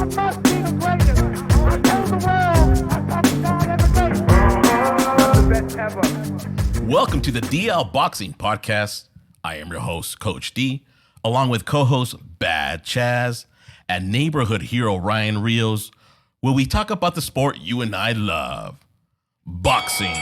must be the greatest. I told the world, I thought the God ever gave. The best ever. Welcome to the DL Boxing Podcast. I am your host, Coach D, along with co-host Bad Chaz and neighborhood hero Ryan Rios, where we talk about the sport you and I love, boxing.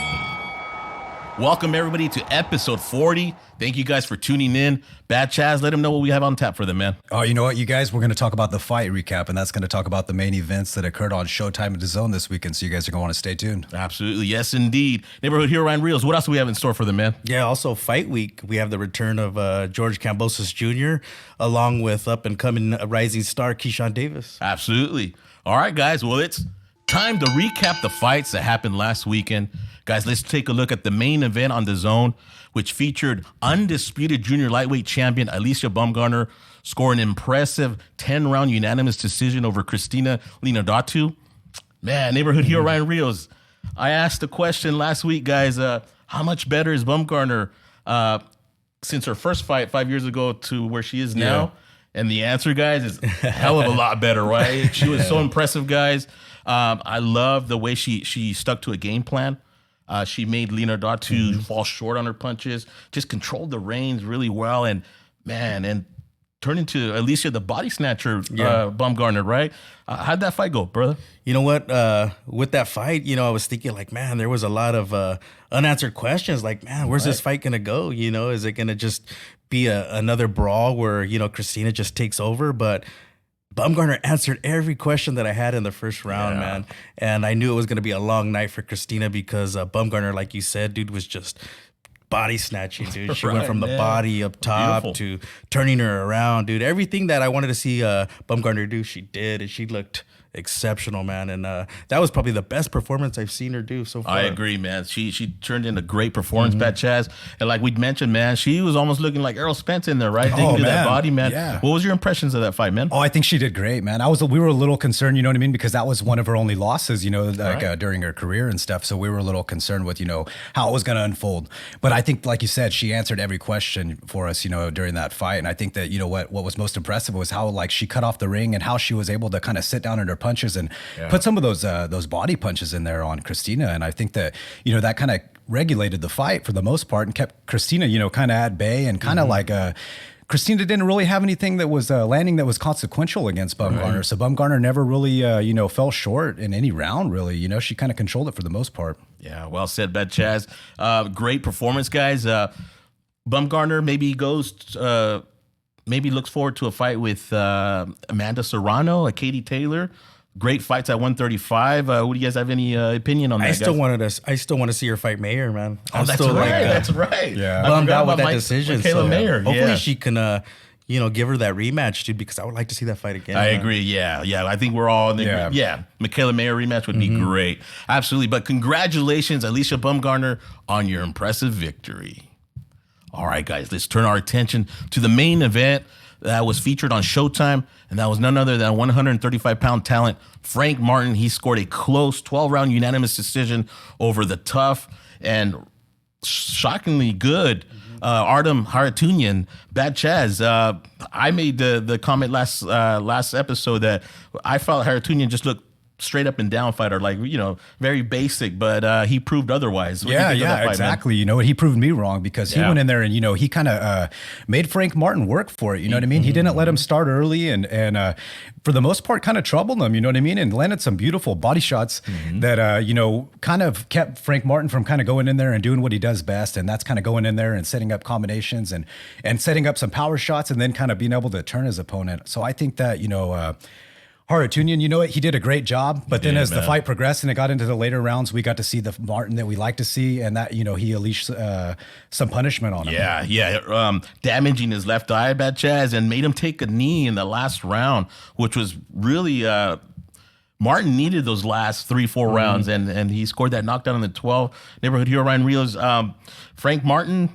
Welcome, everybody, to episode 40. Thank you guys for tuning in. Bad Chaz, let them know what we have on tap for them, man. Oh, you know what, you guys? We're going to talk about the fight recap, and that's going to talk about the main events that occurred on Showtime and DAZN this weekend, so you guys are going to want to stay tuned. Absolutely. Yes, indeed. Neighborhood hero Ryan Rios, what else do we have in store for them, man? Yeah, also Fight Week, we have the return of George Kambosos Jr., along with up-and-coming rising star Keyshawn Davis. Absolutely. All right, guys. Well, it's time to recap the fights that happened last weekend. Guys, let's take a look at the main event on DAZN, which featured undisputed junior lightweight champion Alycia Baumgardner score an impressive 10-round unanimous decision over Christina Linadatou. Man, neighborhood hero Ryan Rios, I asked the question last week, guys, how much better is Baumgardner since her first fight 5 years ago to where she is now? Yeah. And the answer, guys, is a hell of a lot better, right? She was so impressive, guys. I love the way she stuck to a game plan. She made Linadatou fall short on her punches, just controlled the reins really well, and turned into Alycia the body snatcher, Baumgardner, right? How'd that fight go, brother? You know what? With that fight, I was thinking like, man, there was a lot of unanswered questions. Like, man, where's this fight gonna go? Is it gonna just be another brawl where Christina just takes over? But Baumgardner answered every question that I had in the first round, man. And I knew it was going to be a long night for Christina because Baumgardner, like you said, dude, was just body snatching, dude. She went from the body up top to turning her around, dude. Everything that I wanted to see Baumgardner do, she did. And she looked exceptional, man. And that was probably the best performance I've seen her do so far. I agree, man. She turned in a great performance, Bad Chaz. And like we'd mentioned, man, she was almost looking like Errol Spence in there, right? Digging into that body, man. Yeah. What was your impressions of that fight, man? Oh, I think she did great, man. We were a little concerned, you know what I mean? Because that was one of her only losses, during her career and stuff. So we were a little concerned with, how it was going to unfold. But I think, like you said, she answered every question for us, during that fight. And I think that, what was most impressive was how, like, she cut off the ring and how she was able to kind of sit down in her punches and put some of those body punches in there on Christina. And I think that, that kind of regulated the fight for the most part and kept Christina, kind of at bay and kind of like Christina didn't really have anything that was landing that was consequential against Baumgardner. Right. So Baumgardner never really, fell short in any round, really. She kind of controlled it for the most part. Yeah, well said, Bad Chaz. Great performance, guys. Baumgardner maybe looks forward to a fight with Amanda Serrano, Katie Taylor. Great fights at 135. Do you guys have any opinion on that? I still want to see her fight Mayer, man. Oh, that's right. That's right. Yeah, bummed out with that decision. Kayla Mayer. Hopefully she can, give her that rematch, dude. Because I would like to see that fight again. I agree. Yeah. I think we're all in the Michaela Mayer rematch would be great. Absolutely. But congratulations, Alycia Baumgardner, on your impressive victory. All right, guys. Let's turn our attention to the main event that was featured on Showtime, and that was none other than 135-pound talent Frank Martin. He scored a close 12-round unanimous decision over the tough and shockingly good Artem Harutyunyan. Bad Chaz. I made the comment last episode that I felt Harutyunyan just looked straight up and down fighter, like, very basic, but he proved otherwise. Exactly. Man? He proved me wrong because he went in there and, he kind of made Frank Martin work for it. You know what I mean? He didn't let him start early and for the most part kind of troubled him, you know what I mean? And landed some beautiful body shots that, kind of kept Frank Martin from kind of going in there and doing what he does best. And that's kind of going in there and setting up combinations and setting up some power shots and then kind of being able to turn his opponent. So I think that, Harutyunyan, he did a great job, but then as the fight progressed and it got into the later rounds, we got to see the Martin that we like to see, and that, he unleashed some punishment on him. Damaging his left eye, Bad Chaz, and made him take a knee in the last round, which was really Martin needed those last 3-4 rounds, and he scored that knockdown in the 12. Neighborhood hero Ryan Rios, Frank Martin.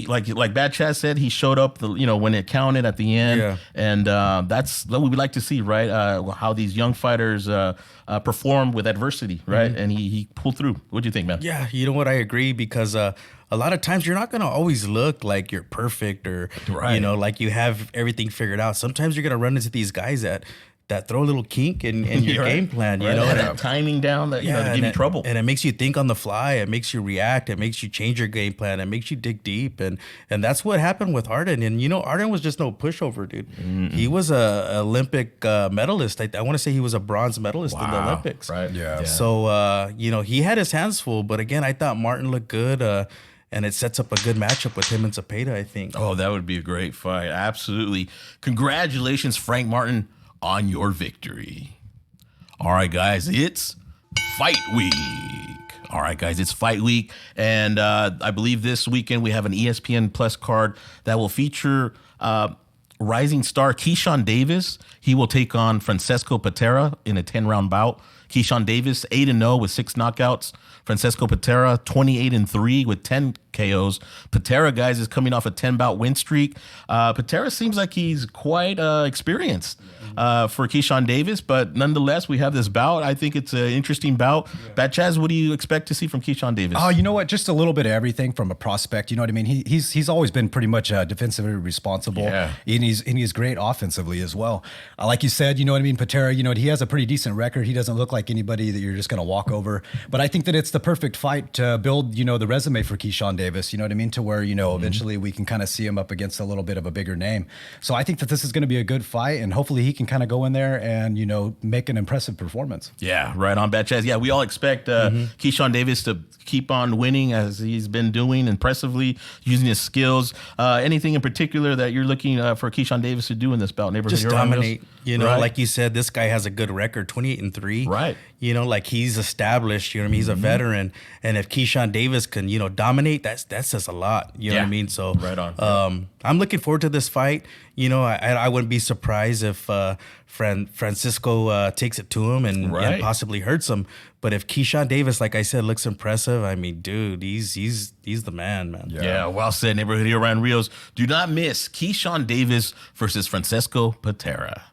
Like Bad Chaz said, he showed up, when it counted at the end, and that's what we like to see, right? How these young fighters perform with adversity, right? And he pulled through. What do you think, man? Yeah, you know what? I agree because a lot of times you're not going to always look like you're perfect or, like you have everything figured out. Sometimes you're going to run into these guys that throw a little kink in your Right. game plan, you Right. know, Have and that timing down that, to give you trouble. And it makes you think on the fly. It makes you react. It makes you change your game plan. It makes you dig deep. And that's what happened with Artem. And, Artem was just no pushover, dude. He was a Olympic medalist. I want to say he was a bronze medalist in the Wow. Olympics. Right. Yeah. So, he had his hands full. But again, I thought Martin looked good. And it sets up a good matchup with him and Zapata, I think. Oh, that would be a great fight. Absolutely. Congratulations, Frank Martin, on your victory. All right, guys, it's fight week. And I believe this weekend we have an ESPN Plus card that will feature rising star Keyshawn Davis. He will take on Francesco Patera in a 10-round bout. Keyshawn Davis, 8-0 with 6 knockouts. Francesco Patera, 28-3 with 10 KOs. Patera, guys, is coming off a 10-bout win streak. Patera seems like he's quite experienced for Keyshawn Davis, but nonetheless, we have this bout. I think it's an interesting bout. Bad Chaz, what do you expect to see from Keyshawn Davis? Oh, you know what? Just a little bit of everything from a prospect. You know what I mean? He's always been pretty much defensively responsible, Yeah. and he's great offensively as well. Like you said, you know what I mean? Patera, he has a pretty decent record. He doesn't look like anybody that you're just going to walk over. But I think that it's the perfect fight to build, the resume for Keyshawn Davis. You know what I mean? To where eventually we can kind of see him up against a little bit of a bigger name. So I think that this is going to be a good fight, and hopefully he can kind of go in there and make an impressive performance. Yeah, right on, Bad Chaz. Yeah, we all expect Keyshawn Davis to keep on winning as he's been doing impressively, using his skills. Anything in particular that you're looking for Keyshawn Davis to do in this bout? Neighborhood Just Hero dominate. Ramos? Right. Like you said, this guy has a good record, 28-3. Right. Like he's established, you know what I mean? He's a veteran. And if Keyshawn Davis can, that says a lot. You know what I mean? So Right on. I'm looking forward to this fight. I wouldn't be surprised if Francisco takes it to him and possibly hurts him. But if Keyshawn Davis, like I said, looks impressive, I mean, dude, he's the man. Yeah, well said, Neighborhood Hero Ryan Rios. Do not miss Keyshawn Davis versus Francesco Patera.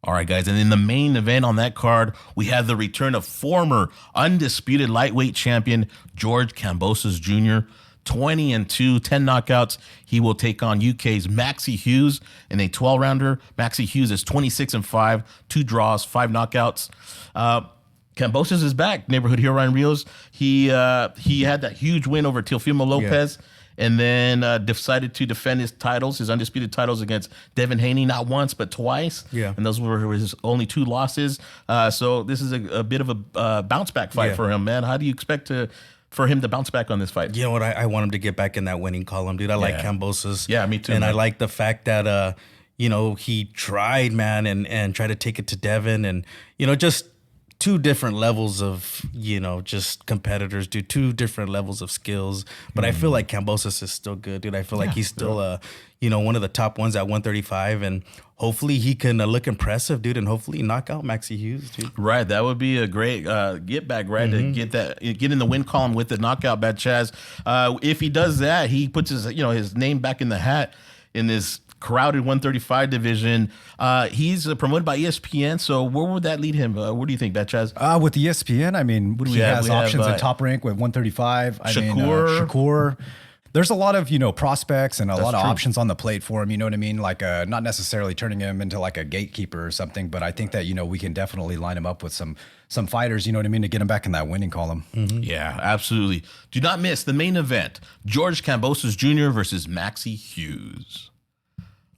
All right, guys, and in the main event on that card, we have the return of former undisputed lightweight champion George Kambosos Jr., 20-2, 10 knockouts. He will take on UK's Maxi Hughes in a 12-rounder. Maxi Hughes is 26-5, 2 draws, 5 knockouts. Kambosos is back. Neighborhood Hero Ryan Rios. He had that huge win over Teofimo Lopez. And then decided to defend his titles, his undisputed titles against Devin Haney, not once, but twice. Yeah. And those were his only 2 losses. So this is a bit of a bounce back fight for him, man. How do you expect for him to bounce back on this fight? You know what? I want him to get back in that winning column, dude. I like Kambosos. Yeah, me too, And man. I like the fact that, he tried, man, and tried to take it to Devin and, just 2 different levels of, just competitors, dude. 2 different levels of skills. But I feel like Kambosos is still good, dude. I feel like he's still, one of the top ones at 135. And hopefully he can look impressive, dude. And hopefully knock out Maxi Hughes, dude. Right, that would be a great get back, right? To get in the win column with the knockout, Bad Chaz. If he does that, he puts his name back in the hat in this crowded 135 division. He's promoted by ESPN. So where would that lead him? What do you think, Bad Chaz? With ESPN, I mean, What do he we have? has We have, options at Top Rank with 135. Shakur. Shakur. There's a lot of, prospects and a lot of true. options on the plate for him. You know what I mean? Like, not necessarily turning him into like a gatekeeper or something, but I think that, we can definitely line him up with some fighters, you know what I mean, to get him back in that winning column. Yeah, absolutely. Do not miss the main event, George Kambosos Jr. versus Maxi Hughes.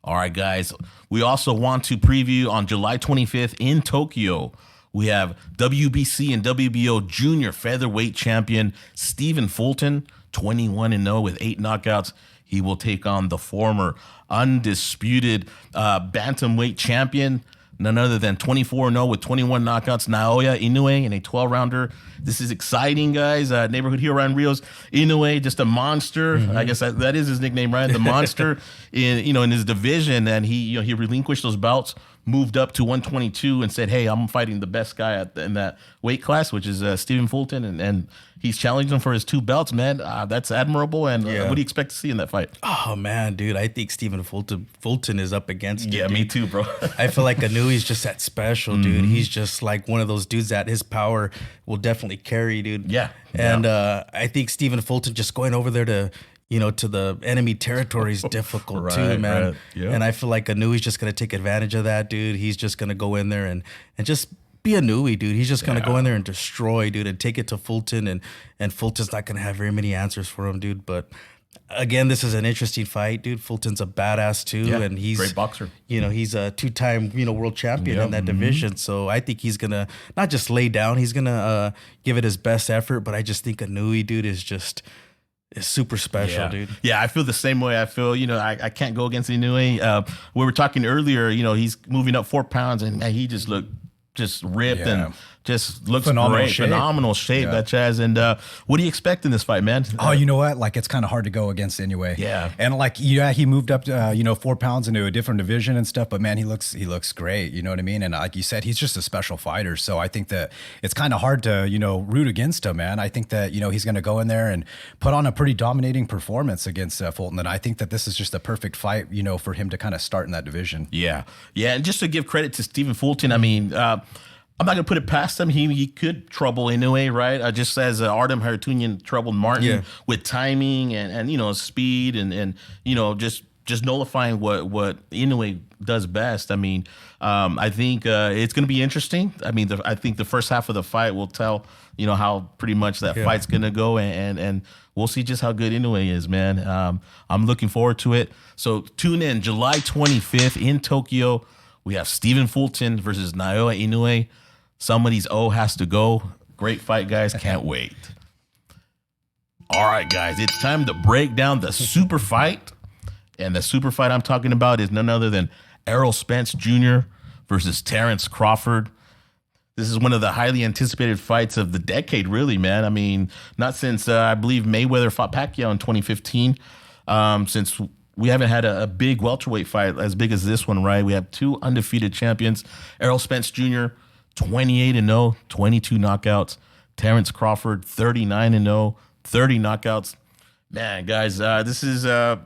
All right, guys. We also want to preview on July 25th in Tokyo. We have WBC and WBO junior featherweight champion Stephen Fulton, 21-0 with 8 knockouts. He will take on the former undisputed bantamweight champion, none other than 24-0 with 21 knockouts, Naoya Inoue in a 12-rounder. This is exciting, guys. Neighborhood Hero Ryan Rios. Inoue, just a monster. I guess that is his nickname, right? The monster in his division. And he relinquished those bouts, moved up to 122 and said, hey, I'm fighting the best guy in that weight class, which is Stephen Fulton. And he's challenged him for his 2 belts, man. That's admirable. And what do you expect to see in that fight? Oh, man, dude. I think Stephen Fulton is up against him. Yeah, dude. me too, bro. I feel like Inoue's just that special, dude. He's just like one of those dudes that his power will definitely carry, dude. Yeah. And I think Stephen Fulton just going over there to, to the enemy territory is difficult too, man. Right. Yeah. And I feel like Inoue's just gonna take advantage of that, dude. He's just gonna go in there and just be Inoue, dude. He's just gonna go in there and destroy, dude, and take it to Fulton, and Fulton's not gonna have very many answers for him, dude. But again, this is an interesting fight, dude. Fulton's a badass too, and he's great boxer. He's a 2-time world champion in that division. So I think he's gonna not just lay down, he's gonna give it his best effort. But I just think Inoue, dude, is super special, dude. Yeah, I feel the same way. I feel, I can't go against Inoue. We were talking earlier, he's moving up 4 pounds, and man, he just looked ripped and just looks phenomenal shape, that Chaz. And what do you expect in this fight, man? Oh, you know what? Like, it's kind of hard to go against Inoue. Yeah. And like, he moved up to, 4 pounds into a different division and stuff, but man, he looks great. You know what I mean? And like you said, he's just a special fighter. So I think that it's kind of hard to, root against him, man. I think that, he's going to go in there and put on a pretty dominating performance against Fulton. And I think that this is just a perfect fight, for him to kind of start in that division. Yeah. Yeah. And just to give credit to Stephen Fulton, I mean, I'm not going to put it past him. He could trouble Inoue, right? Just as Artem Harutyunyan troubled Martin with timing and speed and just nullifying what Inoue does best. I mean, I think it's going to be interesting. I mean, I think the first half of the fight will tell, how pretty much that fight's going to go, and we'll see just how good Inoue is, man. I'm looking forward to it. So tune in July 25th in Tokyo. We have Stephen Fulton versus Naoya Inoue. Somebody's O has to go. Great fight, guys. Can't wait. All right, guys. It's time to break down the super fight. And the super fight I'm talking about is none other than Errol Spence Jr. versus Terence Crawford. This is one of the highly anticipated fights of the decade, really, man. I mean, not since, I believe, Mayweather fought Pacquiao in 2015. Since we haven't had a big welterweight fight as big as this one, right? We have 2 undefeated champions. Errol Spence Jr., 28-0, 22 knockouts. Terence Crawford, 39-0, 30 knockouts. Man, guys, this is the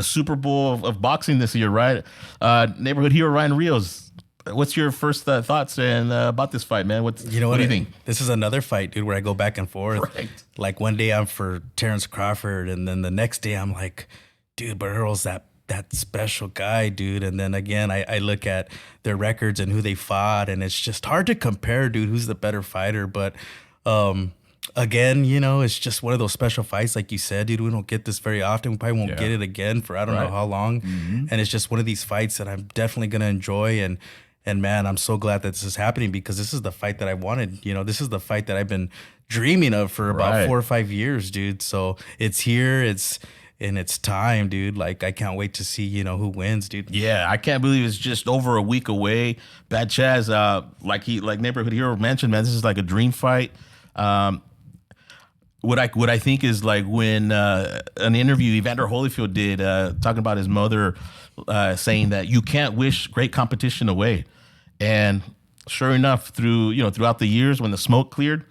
Super Bowl of boxing this year, right? Neighborhood hero Ryan Rios, what's your first thoughts about this fight, man? What do you think? This is another fight, dude, where I go back and forth. Right. Like one day I'm for Terence Crawford, and then the next day I'm like, dude, but Errol's that special guy, dude. And then again, I look at their records and who they fought, and it's just hard to compare, dude, who's the better fighter. But again, it's just one of those special fights, like you said, dude. We don't get this very often. We probably won't get it again for I don't know how long. Mm-hmm. And it's just one of these fights that I'm definitely gonna enjoy. And man, I'm so glad that this is happening, because this is the fight that I wanted. This is the fight that I've been dreaming of for about 4 or 5 years, dude. So it's here. It's time, dude. Like, I can't wait to see, who wins, dude. Yeah, I can't believe it's just over a week away. Bad Chaz, like Neighborhood Hero mentioned, man, this is like a dream fight. What I think is like when an interview Evander Holyfield did talking about his mother saying that you can't wish great competition away. And sure enough, throughout the years when the smoke cleared,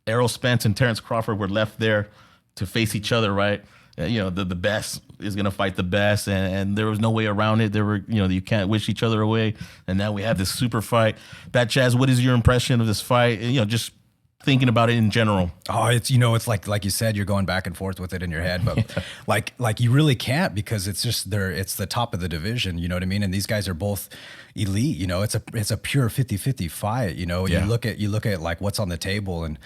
Errol Spence and Terence Crawford were left there to face each other, right? The best is going to fight the best, and there was no way around it. There were, you can't wish each other away. And now we have this super fight. Bad Chaz, what is your impression of this fight? Just thinking about it in general. Oh, it's like you said, you're going back and forth with it in your head, but like you really can't, because it's just it's the top of the division, you know what I mean? And these guys are both elite, it's a pure 50-50 fight, you look at like what's on the table, and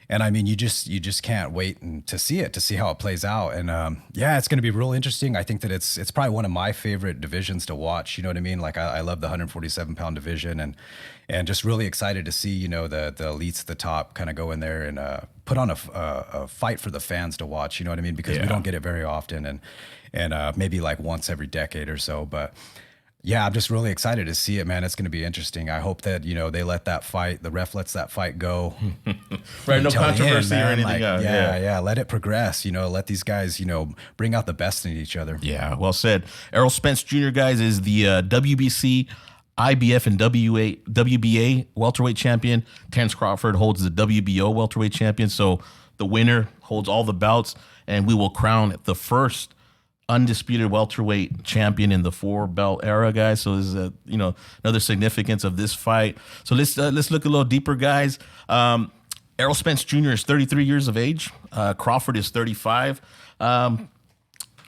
I mean, you just can't wait to see how it plays out. And it's going to be real interesting. I think that it's probably one of my favorite divisions to watch. You know what I mean? Like I love the 147-pound division, and just really excited to see the elites at the top kind of go in there and put on a fight for the fans to watch. You know what I mean? Because we don't get it very often, and maybe like once every decade or so, but. Yeah, I'm just really excited to see it, man. It's going to be interesting. I hope that, they let the ref lets that fight go. Right, no controversy or anything. Like, yeah, let it progress, let these guys, bring out the best in each other. Yeah, well said. Errol Spence Jr., guys, is the WBC, IBF, and WBA welterweight champion. Terence Crawford holds the WBO welterweight champion. So the winner holds all the belts, and we will crown the first undisputed welterweight champion in the 4-belt era, guys. So this is another significance of this fight. So let's look a little deeper, guys. Errol Spence Jr. is 33 years of age. Crawford is 35.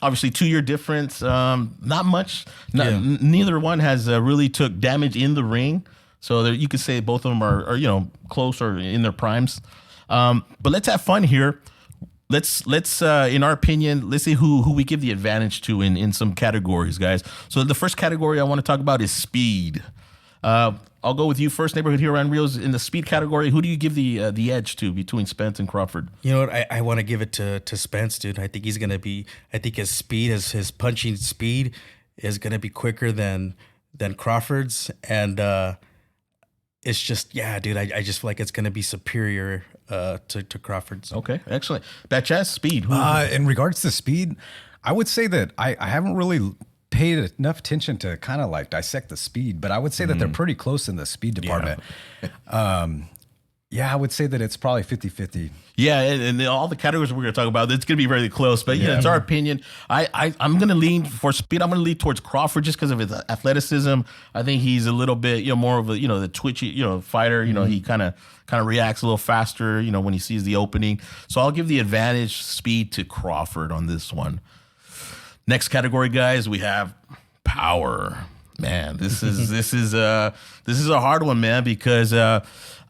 Obviously, 2-year difference. Not much. Neither one has really took damage in the ring. So there, you could say both of them are close or in their primes. But let's have fun here. Let's in our opinion, let's see who we give the advantage to in some categories, guys. So the first category I want to talk about is speed. I'll go with you first, Neighborhood Hero and Reels. In the speed category, who do you give the edge to between Spence and Crawford? You know what? I want to give it to Spence, dude. I think he's gonna be. I think his speed, his punching speed, is gonna be quicker than Crawford's, and it's just dude. I just feel like it's gonna be superior to Crawford's. Okay, excellent. Batchaz, speed. In regards to speed, I would say that I haven't really paid enough attention to kind of like dissect the speed, but I would say that they're pretty close in the speed department. I would say that it's probably 50-50. Yeah, and all the categories we're going to talk about, it's going to be very close. But it's our opinion. I'm going to lean for speed. I'm going to lean towards Crawford just because of his athleticism. I think he's a little bit, more of a, the twitchy, fighter. He kind of reacts a little faster, when he sees the opening. So I'll give the advantage speed to Crawford on this one. Next category, guys, we have power. Man, this is a hard one, man, because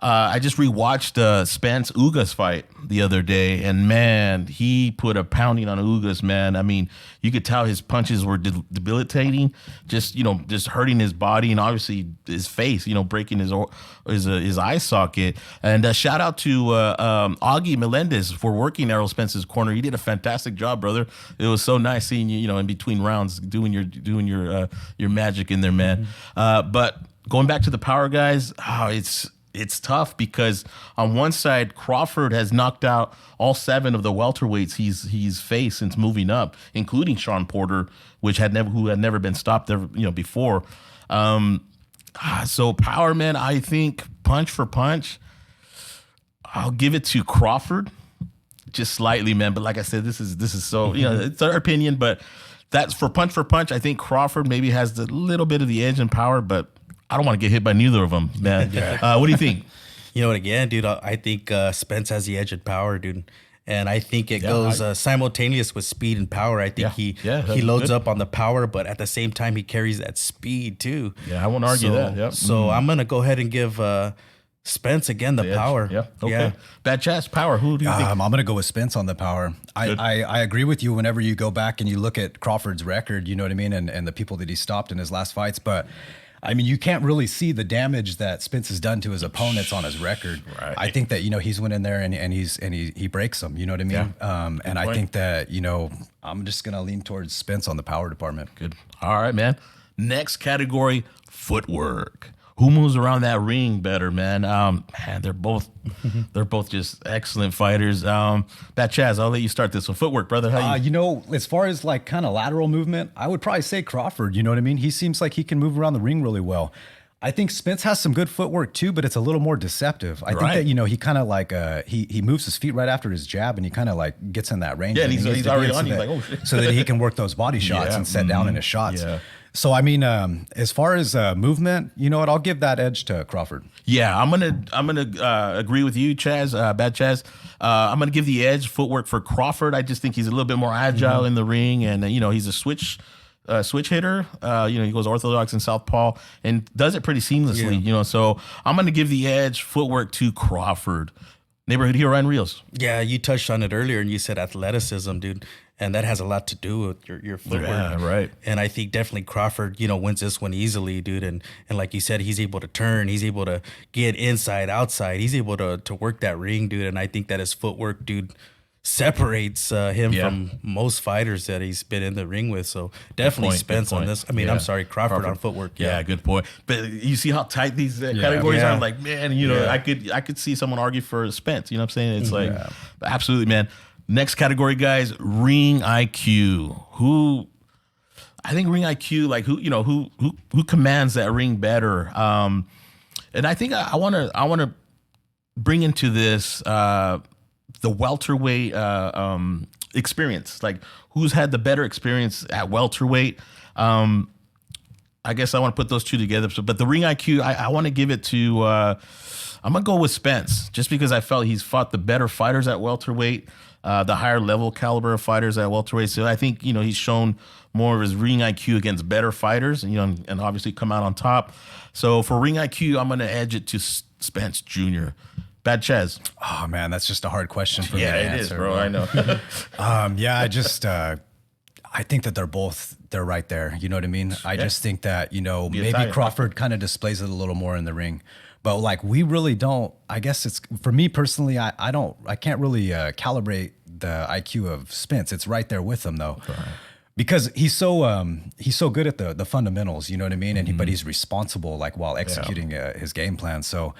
I just rewatched Spence Ugas fight the other day, and man, he put a pounding on Ugas, man. I mean, you could tell his punches were debilitating, just hurting his body and obviously his face, breaking his eye socket. And shout out to Augie Melendez for working Errol Spence's corner. He did a fantastic job, brother. It was so nice seeing you, in between rounds, doing your magic in there, man. But going back to the power, guys, it's tough because on one side, Crawford has knocked out all 7 of the welterweights he's faced since moving up, including Sean Porter, who had never been stopped there, before. So power, man, I think punch for punch, I'll give it to Crawford, just slightly, man. But like I said, this is so it's our opinion, but that's for punch. I think Crawford maybe has a little bit of the edge and power, but I don't want to get hit by neither of them, man. What do you think? You know what, again, dude, I think Spence has the edge in power, dude. And I think it goes simultaneous with speed and power. I think he loads up on the power, but at the same time, he carries that speed too. Yeah, I won't argue that. Yep. So I'm going to go ahead and give Spence, again, the power. Yeah, okay. Yeah. Batchaz, power. Who do you think? I'm going to go with Spence on the power. I agree with you whenever you go back and you look at Crawford's record, you know what I mean, and the people that he stopped in his last fights, but I mean, you can't really see the damage that Spence has done to his opponents on his record. Right. I think that, he's went in there and he breaks them, you know what I mean? Yeah. And I think that, I'm just going to lean towards Spence on the power department. Good. All right, man. Next category, footwork. Who moves around that ring better, man? Man, they're both just excellent fighters. Batchaz, I'll let you start this one. Footwork, brother. How you? As far as like kind of lateral movement, I would probably say Crawford. You know what I mean? He seems like he can move around the ring really well. I think Spence has some good footwork too, but it's a little more deceptive. I think that he kind of like he moves his feet right after his jab, and he kind of like gets in that range. Yeah, and he's already on. He's like, oh shit, so that he can work those body shots and set down in his shots. Yeah. So, I mean, as far as movement, you know what? I'll give that edge to Crawford. Yeah, I'm gonna agree with you, Chaz, Batchaz. I'm gonna give the edge footwork for Crawford. I just think he's a little bit more agile in the ring, and he's a switch hitter. He goes orthodox and southpaw and does it pretty seamlessly. Yeah. So I'm gonna give the edge footwork to Crawford. Neighborhood Hero and Reels. Yeah, you touched on it earlier, and you said athleticism, dude. And that has a lot to do with your footwork. Yeah, right. And I think definitely Crawford, wins this one easily, dude. And like you said, he's able to turn. He's able to get inside, outside. He's able to work that ring, dude. And I think that his footwork, dude, separates him from most fighters that he's been in the ring with. So definitely Spence on this. I mean, I'm sorry, Crawford on footwork. Yeah, good point. But you see how tight these categories are? I'm like, man, I could see someone argue for Spence. You know what I'm saying? It's like, absolutely, man. Next category, guys, ring IQ. I think ring IQ, like who commands that ring better? And I think I want to bring into this the welterweight experience. Like who's had the better experience at welterweight? I guess I want to put those two together. But the ring IQ, I want to give it to. I'm gonna go with Spence just because I felt he's fought the better fighters at welterweight. the higher level caliber of fighters at welterweight. So I think, he's shown more of his ring IQ against better fighters, and obviously come out on top. So for ring IQ, I'm going to edge it to Spence Jr. Bad Chaz. Oh man, that's just a hard question for me to it answer. is, bro. I know. I think that they're right there. You know what I mean? I just think that, maybe tight. Crawford kind of displays it a little more in the ring. But like we really don't, I guess it's for me personally, I can't really calibrate the IQ of Spence. It's right there with him though. Right. Because he's so good at the fundamentals, you know what I mean? And but he's responsible like while executing his game plan. So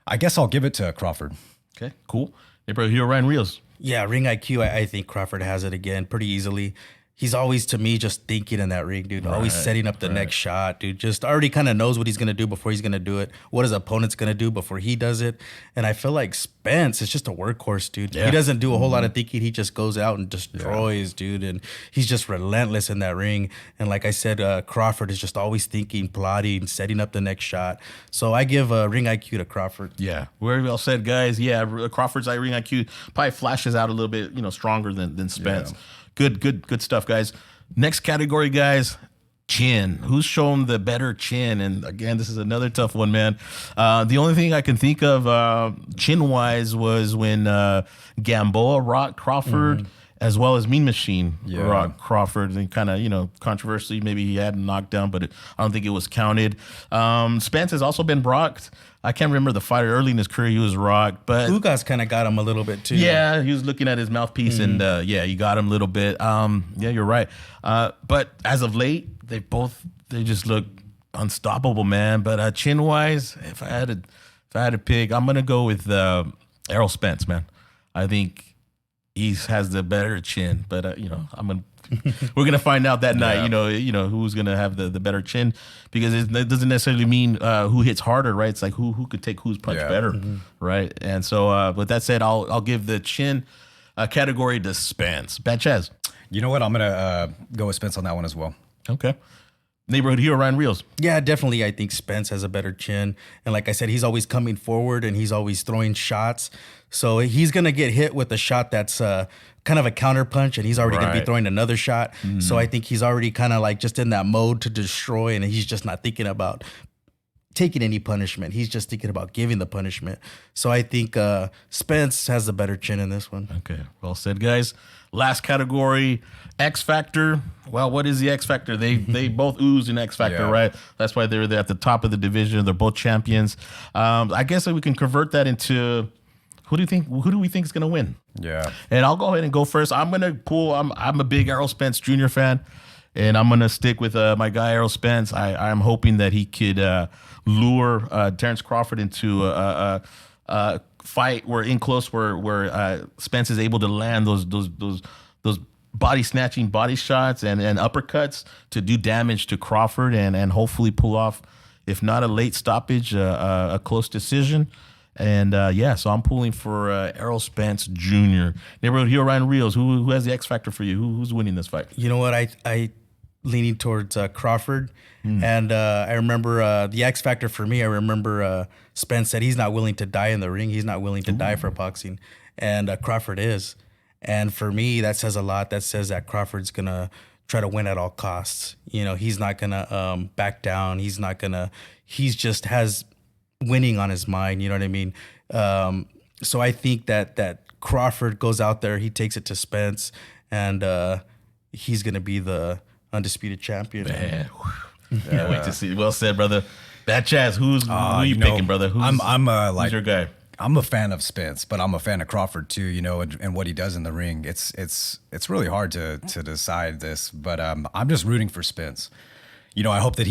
I guess I'll give it to Crawford. Okay, cool. Hey, bro, here Ryan Reels. Yeah, ring IQ, I think Crawford has it again pretty easily. He's always, to me, just thinking in that ring, dude. Always setting up the next shot, dude. Just already kind of knows what he's going to do before he's going to do it. What his opponent's going to do before he does it. And I feel like Spence is just a workhorse, dude. Yeah. He doesn't do a whole lot of thinking. He just goes out and destroys, dude. And he's just relentless in that ring. And like I said, Crawford is just always thinking, plotting, setting up the next shot. So I give ring IQ to Crawford. Yeah, very well said, guys. Yeah, Crawford's ring IQ probably flashes out a little bit, stronger than Spence. Yeah. Good stuff, guys. Next category, guys. Chin. Who's shown the better chin? And again, this is another tough one, man. The only thing I can think of chin-wise was when Gamboa rocked Crawford, as well as Mean Machine rocked Crawford. And kind of, controversy, maybe he had a knockdown, but I don't think it was counted. Spence has also been rocked. I can't remember the fighter early in his career he was rocked, but Ugas kind of got him a little bit too. Yeah, he was looking at his mouthpiece, and you got him a little bit. Yeah, you're right. But as of late, they just look unstoppable, man. But chin wise, if I had to pick, I'm gonna go with Errol Spence, man. I think he has the better chin, but we're gonna find out that night. Who's gonna have the better chin, because it doesn't necessarily mean who hits harder, right? It's like who could take whose punch better, right? And so, with that said, I'll give the chin category to Spence. Bad Chaz. You know what? I'm gonna go with Spence on that one as well. Okay. Neighborhood hero Ryan Reels. Yeah, definitely. I think Spence has a better chin, and like I said, he's always coming forward and he's always throwing shots. So he's gonna get hit with a shot that's kind of a counter punch, and he's already gonna be throwing another shot. So I think he's already kind of like just in that mode to destroy, and he's just not thinking about taking any punishment. He's just thinking about giving the punishment. So I think Spence has the better chin in this one. Okay, well said, guys. Last category, X Factor. Well, what is the X Factor? They both ooze in X Factor, right? That's why they're at the top of the division. They're both champions. I guess we can convert that into who do we think is gonna win? Yeah. And I'll go ahead and go first. I'm gonna pull. I'm a big Errol Spence Jr. fan, and I'm gonna stick with my guy Errol Spence. I'm hoping that he could lure Terence Crawford into a fight where Spence is able to land those body snatching body shots and uppercuts to do damage to Crawford and hopefully pull off, if not a late stoppage, a close decision. And so I'm pulling for Errol Spence Jr. Neighborhood hero Ryan Reels. Who has the X factor for you? Who's winning this fight? You know what? I leaning towards Crawford. And I remember the X factor for me. I remember Spence said he's not willing to die in the ring. He's not willing to die for boxing, and Crawford is. And for me, that says a lot. That says that Crawford's gonna try to win at all costs. He's not gonna back down. He's just has winning on his mind. You know what I mean? So I think that Crawford goes out there, he takes it to Spence, and he's gonna be the undisputed champion. Man. Can't wait to see. Well said, brother. Bad Chaz, who are you picking, brother? Who's your guy? I'm a fan of Spence, but I'm a fan of Crawford too, and what he does in the ring. It's really hard to decide this, but I'm just rooting for Spence. I hope that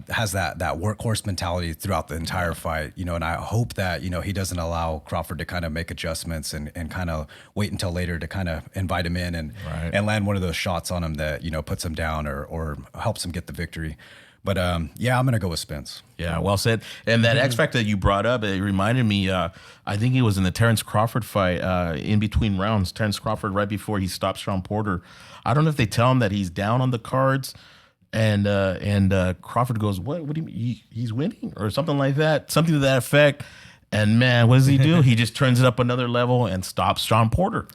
has that workhorse mentality throughout the entire fight, and I hope that, he doesn't allow Crawford to kind of make adjustments and kind of wait until later to kind of invite him in and land one of those shots on him that, puts him down or helps him get the victory. But I'm going to go with Spence. Yeah, well said. And that X Factor that you brought up, it reminded me, I think it was in the Terence Crawford fight, in between rounds. Terence Crawford, right before he stopped Sean Porter. I don't know if they tell him that he's down on the cards. And Crawford goes, what do you mean? He's winning? Or something like that. Something to that effect. And man, what does he do? He just turns it up another level and stops Sean Porter.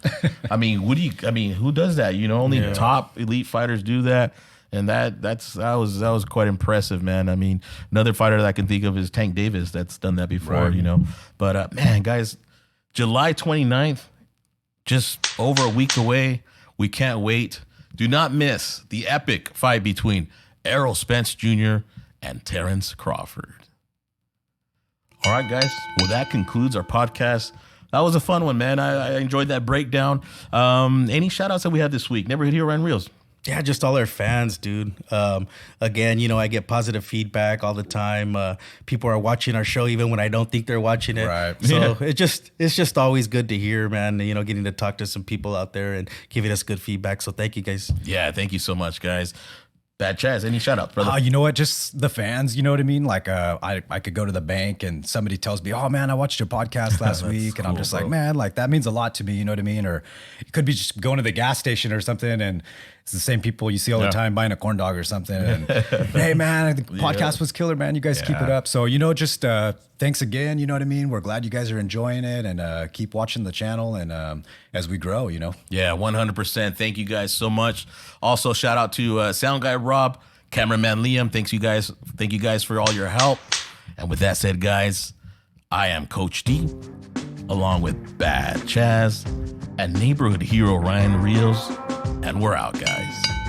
I mean, who does that? Only top elite fighters do that. And that was quite impressive, man. I mean, another fighter that I can think of is Tank Davis that's done that before, But man, guys, July 29th, just over a week away. We can't wait. Do not miss the epic fight between Errol Spence Jr. and Terence Crawford. All right, guys. Well, that concludes our podcast. That was a fun one, man. I enjoyed that breakdown. Any shout outs that we had this week? Never Hit Hero Ryan Reels. Yeah, just all our fans, dude. Again, I get positive feedback all the time. People are watching our show even when I don't think they're watching it. Right. So it's just always good to hear, man. Getting to talk to some people out there and giving us good feedback. So thank you, guys. Yeah, thank you so much, guys. Bad Chaz, any shout outs, brother? You know what? Just the fans, you know what I mean? Like, I could go to the bank and somebody tells me, oh man, I watched your podcast last week. And I'm just like, man, like that means a lot to me. You know what I mean? Or it could be just going to the gas station or something. And it's the same people you see all the time buying a corn dog or something. And hey man, the podcast was killer, man. You guys keep it up. So, just thanks again. You know what I mean? We're glad you guys are enjoying it and keep watching the channel. And as we grow, Yeah, 100%. Thank you guys so much. Also, shout out to sound guy Rob, cameraman Liam. Thank you guys for all your help. And with that said, guys, I am Coach D, along with Bad Chaz and neighborhood hero Ryan Reels, and we're out, guys.